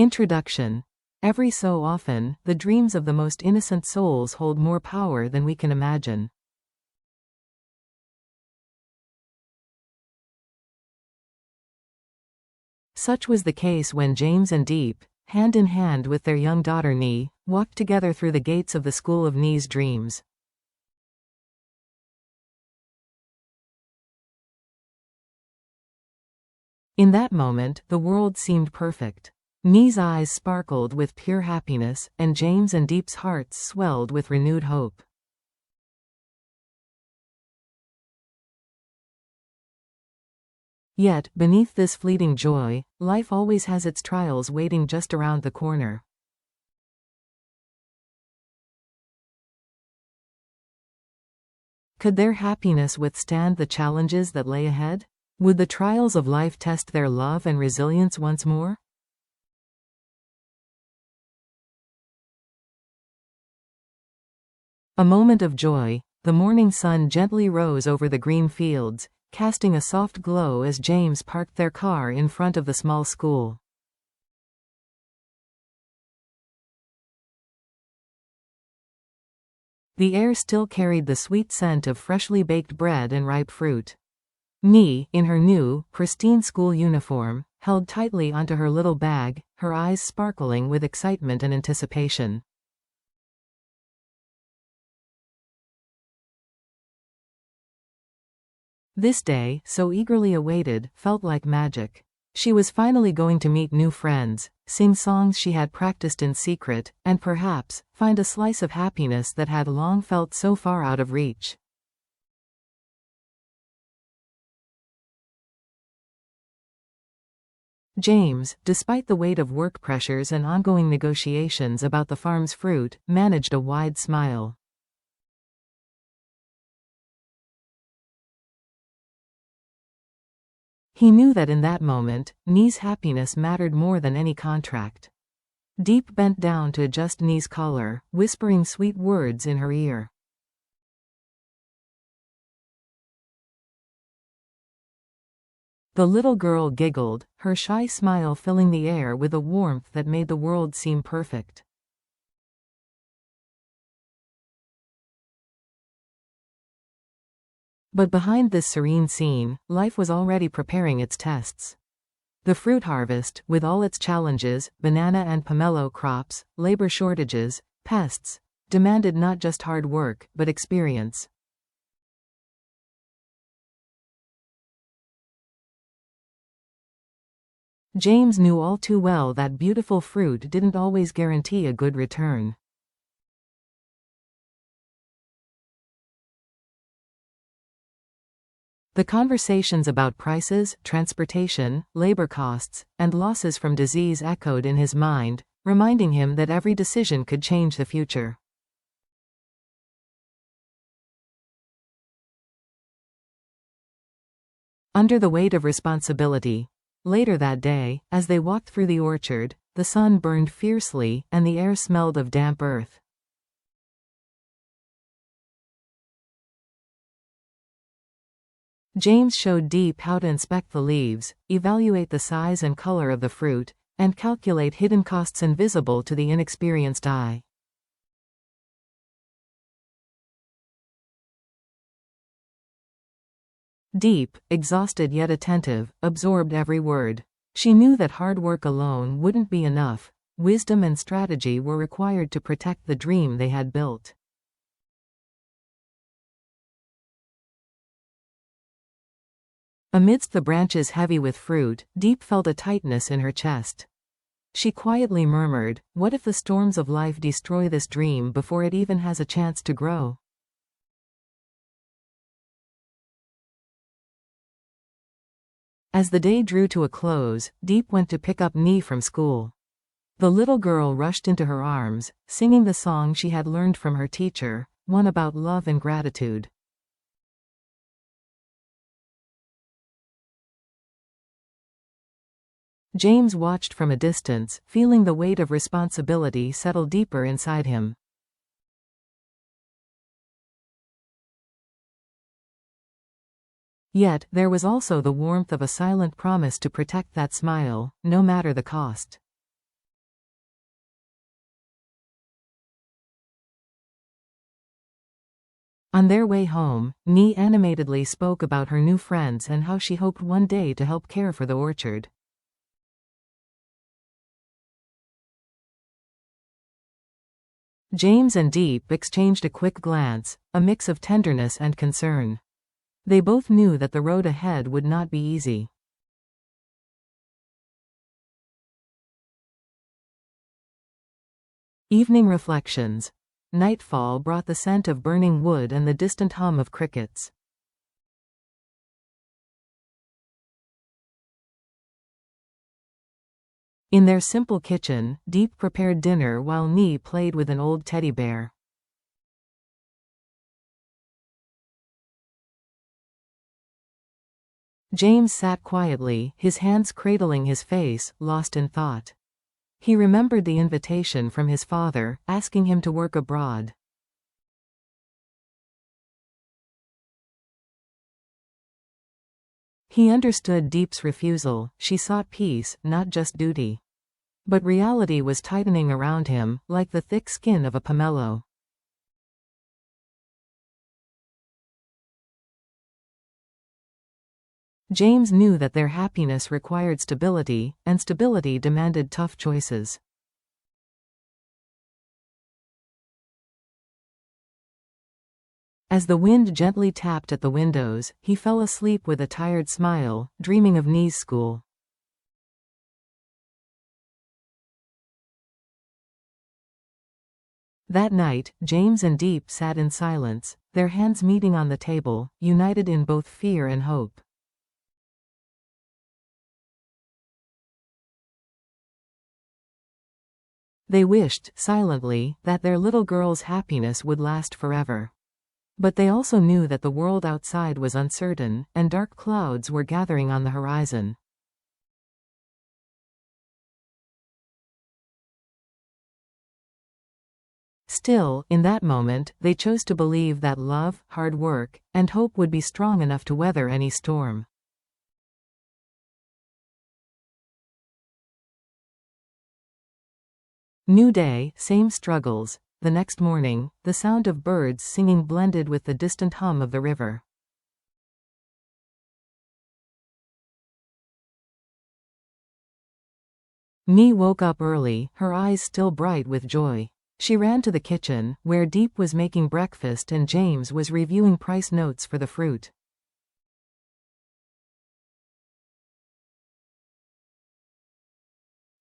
Introduction. Every so often, the dreams of the most innocent souls hold more power than we can imagine. Such was the case when James and Deep, hand in hand with their young daughter Nee, walked together through the gates of the school of Nee's dreams. In that moment, the world seemed perfect. Nee's eyes sparkled with pure happiness, and James and Deep's hearts swelled with renewed hope. Yet, beneath this fleeting joy, life always has its trials waiting just around the corner. Could their happiness withstand the challenges that lay ahead? Would the trials of life test their love and resilience once more? A moment of joy, the morning sun gently rose over the green fields, casting a soft glow as James parked their car in front of the small school. The air still carried the sweet scent of freshly baked bread and ripe fruit. Nee, in her new, pristine school uniform, held tightly onto her little bag, her eyes sparkling with excitement and anticipation. This day, so eagerly awaited, felt like magic. She was finally going to meet new friends, sing songs she had practiced in secret, and perhaps, find a slice of happiness that had long felt so far out of reach. James, despite the weight of work pressures and ongoing negotiations about the farm's fruit, managed a wide smile. He knew that in that moment, Nee's happiness mattered more than any contract. Deep bent down to adjust Nee's collar, whispering sweet words in her ear. The little girl giggled, her shy smile filling the air with a warmth that made the world seem perfect. But behind this serene scene, life was already preparing its tests. The fruit harvest, with all its challenges, banana and pomelo crops, labor shortages, pests, demanded not just hard work, but experience. James knew all too well that beautiful fruit didn't always guarantee a good return. The conversations about prices, transportation, labor costs, and losses from disease echoed in his mind, reminding him that every decision could change the future. Under the weight of responsibility. Later that day, as they walked through the orchard, the sun burned fiercely, and the air smelled of damp earth. James showed Deep how to inspect the leaves, evaluate the size and color of the fruit, and calculate hidden costs invisible to the inexperienced eye. Deep, exhausted yet attentive, absorbed every word. She knew that hard work alone wouldn't be enough. Wisdom and strategy were required to protect the dream they had built. Amidst the branches heavy with fruit, Deep felt a tightness in her chest. She quietly murmured, "What if the storms of life destroy this dream before it even has a chance to grow?" As the day drew to a close, Deep went to pick up Nee from school. The little girl rushed into her arms, singing the song she had learned from her teacher, one about love and gratitude. James watched from a distance, feeling the weight of responsibility settle deeper inside him. Yet, there was also the warmth of a silent promise to protect that smile, no matter the cost. On their way home, Nee animatedly spoke about her new friends and how she hoped one day to help care for the orchard. James and Deep exchanged a quick glance, a mix of tenderness and concern. They both knew that the road ahead would not be easy. Evening reflections. Nightfall brought the scent of burning wood and the distant hum of crickets. In their simple kitchen, Deep prepared dinner while Nee played with an old teddy bear. James sat quietly, his hands cradling his face, lost in thought. He remembered the invitation from his father, asking him to work abroad. He understood Deep's refusal. She sought peace, not just duty. But reality was tightening around him, like the thick skin of a pomelo. James knew that their happiness required stability, and stability demanded tough choices. As the wind gently tapped at the windows, he fell asleep with a tired smile, dreaming of Nee's school. That night, James and Deep sat in silence, their hands meeting on the table, united in both fear and hope. They wished, silently, that their little girl's happiness would last forever. But they also knew that the world outside was uncertain, and dark clouds were gathering on the horizon. Still, in that moment, they chose to believe that love, hard work, and hope would be strong enough to weather any storm. New day, same struggles. The next morning, the sound of birds singing blended with the distant hum of the river. Nee woke up early, her eyes still bright with joy. She ran to the kitchen, where Deep was making breakfast and James was reviewing price notes for the fruit.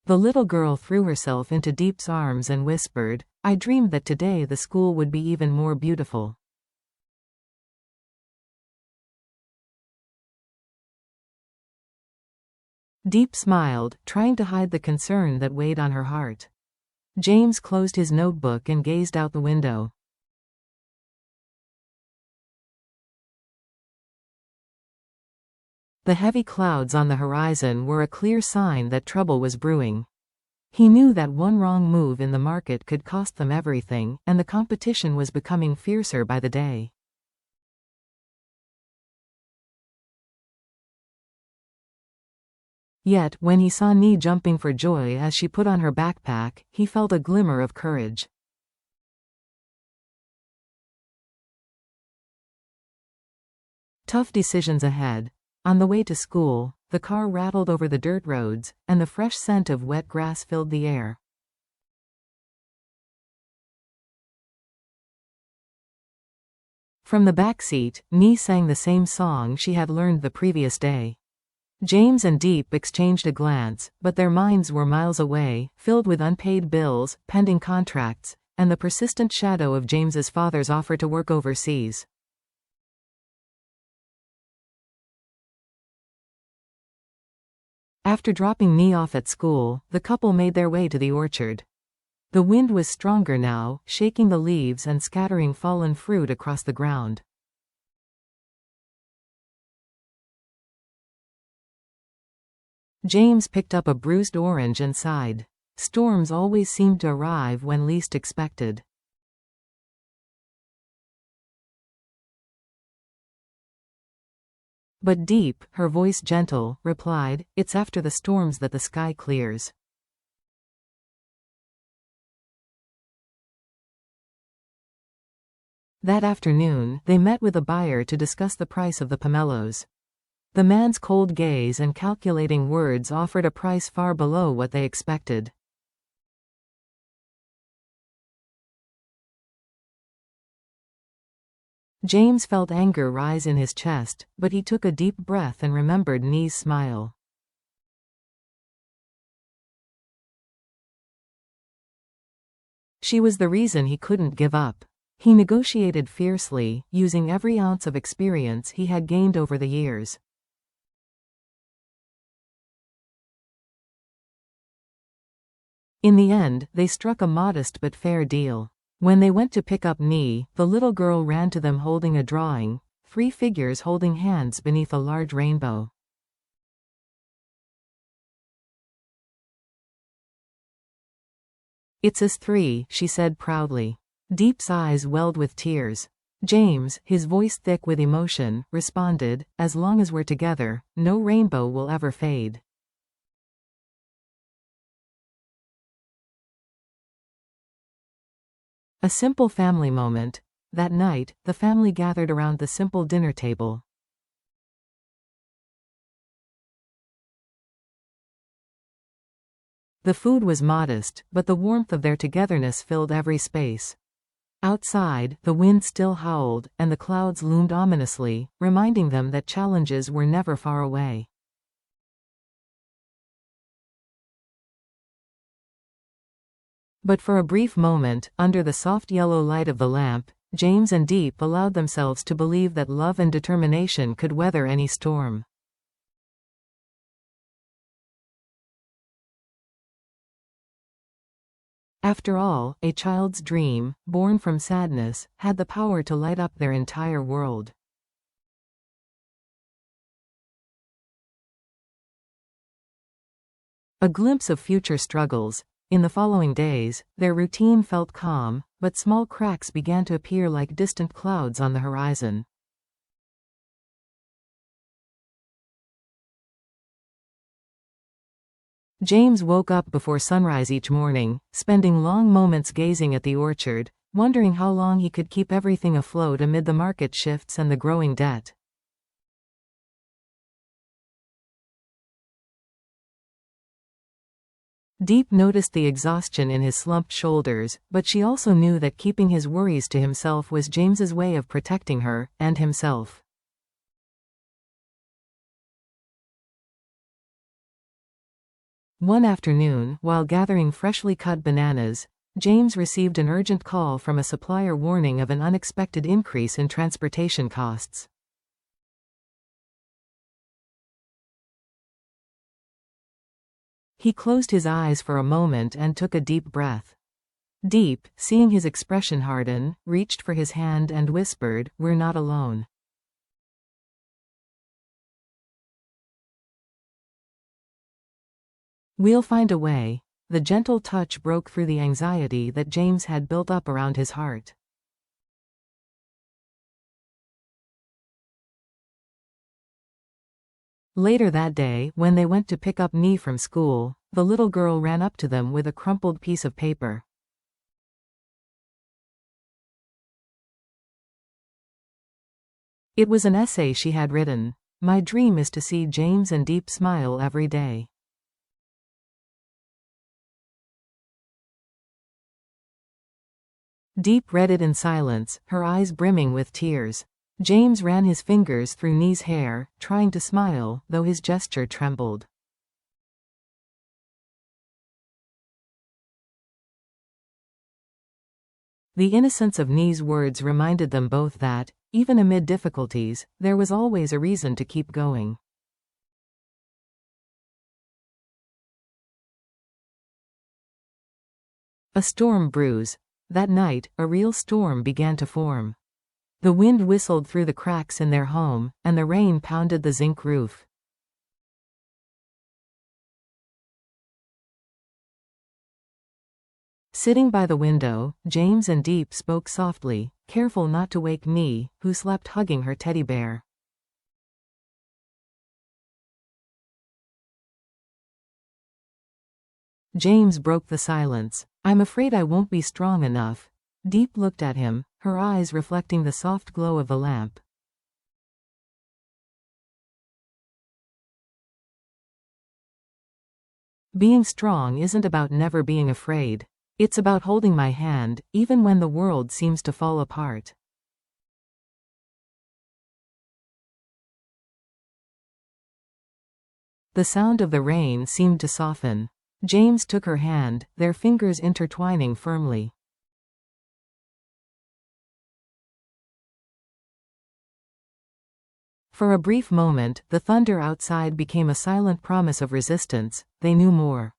The little girl threw herself into Deep's arms and whispered, "I dreamed that today the school would be even more beautiful." Deep smiled, trying to hide the concern that weighed on her heart. James closed his notebook and gazed out the window. The heavy clouds on the horizon were a clear sign that trouble was brewing. He knew that one wrong move in the market could cost them everything, and the competition was becoming fiercer by the day. Yet, when he saw Nee jumping for joy as she put on her backpack, he felt a glimmer of courage. Tough decisions ahead. On the way to school, the car rattled over the dirt roads, and the fresh scent of wet grass filled the air. From the back seat, Nee sang the same song she had learned the previous day. James and Deep exchanged a glance, but their minds were miles away, filled with unpaid bills, pending contracts, and the persistent shadow of James's father's offer to work overseas. After dropping Nee off at school, the couple made their way to the orchard. The wind was stronger now, shaking the leaves and scattering fallen fruit across the ground. James picked up a bruised orange and sighed. Storms always seemed to arrive when least expected. But Deep, her voice gentle, replied, "It's after the storms that the sky clears." That afternoon, they met with a buyer to discuss the price of the pomelos. The man's cold gaze and calculating words offered a price far below what they expected. James felt anger rise in his chest, but he took a deep breath and remembered Nee's smile. She was the reason he couldn't give up. He negotiated fiercely, using every ounce of experience he had gained over the years. In the end, they struck a modest but fair deal. When they went to pick up Nee, the little girl ran to them holding a drawing, 3 figures holding hands beneath a large rainbow. "It's us 3, she said proudly. Deep's eyes welled with tears. James, his voice thick with emotion, responded, "As long as we're together, no rainbow will ever fade." A simple family moment. That night, the family gathered around the simple dinner table. The food was modest, but the warmth of their togetherness filled every space. Outside, the wind still howled, and the clouds loomed ominously, reminding them that challenges were never far away. But for a brief moment, under the soft yellow light of the lamp, James and Deep allowed themselves to believe that love and determination could weather any storm. After all, a child's dream, born from sadness, had the power to light up their entire world. A glimpse of future struggles. In the following days, their routine felt calm, but small cracks began to appear like distant clouds on the horizon. James woke up before sunrise each morning, spending long moments gazing at the orchard, wondering how long he could keep everything afloat amid the market shifts and the growing debt. Deep noticed the exhaustion in his slumped shoulders, but she also knew that keeping his worries to himself was James's way of protecting her, and himself. One afternoon, while gathering freshly cut bananas, James received an urgent call from a supplier warning of an unexpected increase in transportation costs. He closed his eyes for a moment and took a deep breath. Deep, seeing his expression harden, reached for his hand and whispered, "We're not alone." "We'll find a way." The gentle touch broke through the anxiety that James had built up around his heart. Later that day, when they went to pick up Nee from school, the little girl ran up to them with a crumpled piece of paper. It was an essay she had written. "My dream is to see James and Deep smile every day." Deep read it in silence, her eyes brimming with tears. James ran his fingers through Nee's hair, trying to smile, though his gesture trembled. The innocence of Nee's words reminded them both that, even amid difficulties, there was always a reason to keep going. A storm brews. That night, a real storm began to form. The wind whistled through the cracks in their home, and the rain pounded the zinc roof. Sitting by the window, James and Deep spoke softly, careful not to wake Nee, who slept hugging her teddy bear. James broke the silence. "I'm afraid I won't be strong enough." Deep looked at him, her eyes reflecting the soft glow of the lamp. Being strong isn't about never being afraid. It's about holding my hand, even when the world seems to fall apart. The sound of the rain seemed to soften. James took her hand, their fingers intertwining firmly. For a brief moment, the thunder outside became a silent promise of resistance. They knew more.